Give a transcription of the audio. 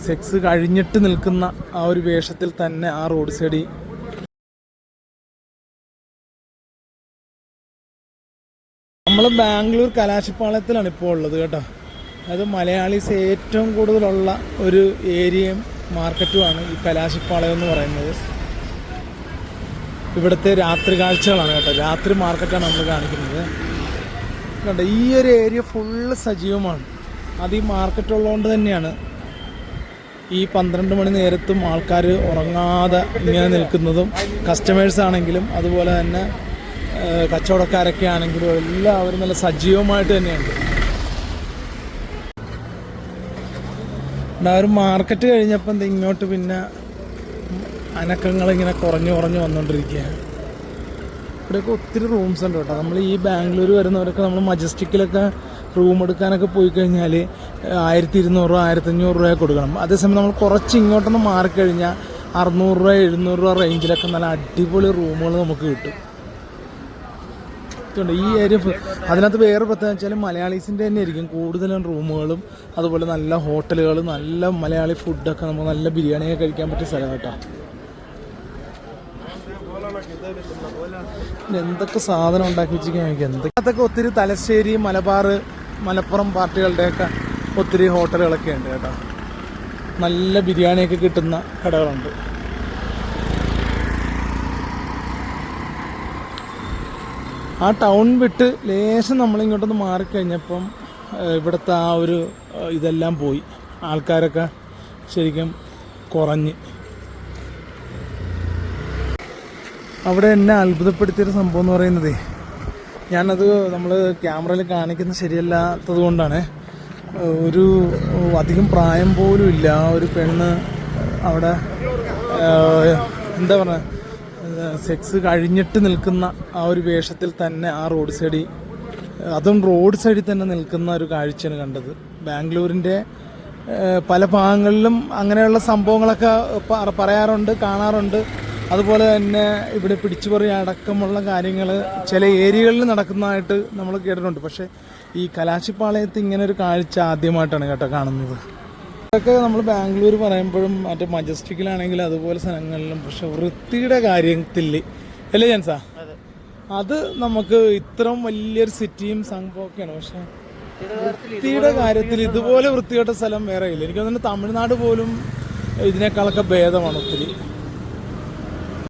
Sex കഴിഞ്ഞിട്ട് നിൽക്കുന്ന ആ ഒരു വേഷത്തിൽ തന്നെ ആ റോഡ് സൈഡിൽ നമ്മൾ ബാംഗ്ലൂർ കലാശിപ്പാളയത്തിലാണ് ഇപ്പോൾ ഉള്ളത് കേട്ടോ. അത് മലയാളീസ് ഏറ്റവും കൂടുതലുള്ള ഒരു ഏരിയയും മാർക്കറ്റുമാണ് ഈ കലാശിപ്പാളയം എന്ന് പറയുന്നത്. ഇവിടുത്തെ രാത്രി കാഴ്ചകളാണ് കേട്ടോ, രാത്രി മാർക്കറ്റാണ് നമ്മൾ കാണിക്കുന്നത് കേട്ടോ. ഈ ഒരു ഏരിയ ഫുള്ള് സജീവമാണ്. അത് ഈ മാർക്കറ്റ് ഉള്ളതുകൊണ്ട് തന്നെയാണ് ഈ 12 മണി നേരത്തും ആൾക്കാർ ഉറങ്ങാതെ ഇങ്ങനെ നിൽക്കുന്നതും. കസ്റ്റമേഴ്സ് ആണെങ്കിലും അതുപോലെ തന്നെ കച്ചവടക്കാരൊക്കെ ആണെങ്കിലും എല്ലാവരും നല്ല സജീവമായിട്ട് തന്നെയുണ്ട്. ഒരു മാർക്കറ്റ് കഴിഞ്ഞപ്പോൾ ഇങ്ങോട്ട് പിന്നെ അനക്കങ്ങളിങ്ങനെ കുറഞ്ഞു വന്നുകൊണ്ടിരിക്കുകയാണ്. ഇവിടെയൊക്കെ ഒത്തിരി റൂംസ് ഉണ്ട് കേട്ടോ. നമ്മൾ ഈ ബാംഗ്ലൂർ വരുന്നവരൊക്കെ നമ്മൾ മജസ്റ്റിക്കിലൊക്കെ റൂം എടുക്കാനൊക്കെ പോയി കഴിഞ്ഞാൽ 1200 1500 രൂപ കൊടുക്കണം. അതേസമയം നമ്മൾ കുറച്ച് ഇങ്ങോട്ടൊന്ന് മാറിക്കഴിഞ്ഞാൽ 600 രൂപ 700 രൂപ റേഞ്ചിലൊക്കെ നല്ല അടിപൊളി റൂമുകൾ നമുക്ക് കിട്ടും. ഈ ഏരിയ അതിനകത്ത് വേറെ പ്രത്യേകത വെച്ചാൽ മലയാളീസിൻ്റെ തന്നെ ആയിരിക്കും കൂടുതലും റൂമുകളും അതുപോലെ നല്ല ഹോട്ടലുകൾ, നല്ല മലയാളി ഫുഡൊക്കെ നമുക്ക് നല്ല ബിരിയാണിയൊക്കെ കഴിക്കാൻ പറ്റിയ സ്ഥലം കേട്ടോ. എന്തൊക്കെ സാധനം ഉണ്ടാക്കി വെച്ചിരിക്കാൻ എനിക്ക് എന്തൊക്കെ ഒത്തിരി തലശ്ശേരി മലപ്പുറം പാർട്ടികളുടെയൊക്കെ ഒത്തിരി ഹോട്ടലുകളൊക്കെ ഉണ്ട് കേട്ടോ. നല്ല ബിരിയാണിയൊക്കെ കിട്ടുന്ന കടകളുണ്ട്. ആ ടൗൺ വിട്ട് ലേശം നമ്മളിങ്ങോട്ടൊന്ന് മാറിക്കഴിഞ്ഞപ്പം ഇവിടുത്തെ ആ ഒരു ഇതെല്ലാം പോയി, ആൾക്കാരൊക്കെ ശരിക്കും കുറഞ്ഞ്. അവിടെ എന്നെ അത്ഭുതപ്പെടുത്തിയൊരു സംഭവം എന്ന് പറയുന്നത്, ഞാനത് നമ്മൾ ക്യാമറയിൽ കാണിക്കുന്നത് ശരിയല്ലാത്തത് കൊണ്ടാണ്, ഒരു അധികം പ്രായം പോലും ഇല്ല ഒരു പെണ്ണ് അവിടെ എന്താ പറയുക സെക്സ് കഴിഞ്ഞിട്ട് നിൽക്കുന്ന ആ ഒരു വേഷത്തിൽ തന്നെ ആ റോഡ് സൈഡിൽ, അതും റോഡ് സൈഡിൽ തന്നെ നിൽക്കുന്ന ഒരു കാഴ്ചയാണ് കണ്ടത്. ബാംഗ്ലൂരിൻ്റെ പല ഭാഗങ്ങളിലും അങ്ങനെയുള്ള സംഭവങ്ങളൊക്കെ പറയാറുണ്ട്, കാണാറുണ്ട്. അതുപോലെ തന്നെ ഇവിടെ പിടിച്ചുപറി അടക്കമുള്ള കാര്യങ്ങൾ ചില ഏരിയകളിൽ നടക്കുന്നതായിട്ട് നമ്മൾ കേട്ടിട്ടുണ്ട്. പക്ഷേ ഈ കലാശിപ്പാളയത്ത് ഇങ്ങനെ ഒരു കാഴ്ച ആദ്യമായിട്ടാണ് കേട്ടോ കാണുന്നത്. ഇതൊക്കെ നമ്മൾ ബാംഗ്ലൂർ പറയുമ്പോഴും മറ്റേ മജസ്റ്റിക്കിലാണെങ്കിലും അതുപോലെ സ്ഥലങ്ങളിലും, പക്ഷെ വൃത്തിയുടെ കാര്യത്തിൽ അല്ലേ ജൻസാ, അത് നമുക്ക് ഇത്രയും വലിയൊരു സിറ്റിയും സംഭവമൊക്കെയാണ്, പക്ഷെ വൃത്തിയുടെ കാര്യത്തിൽ ഇതുപോലെ വൃത്തികെട്ട സ്ഥലം വേറെ ഇല്ല. എനിക്ക് തോന്നുന്നു തമിഴ്നാട് പോലും ഇതിനേക്കാളൊക്കെ ഭേദമാണ് ഒത്തിരി.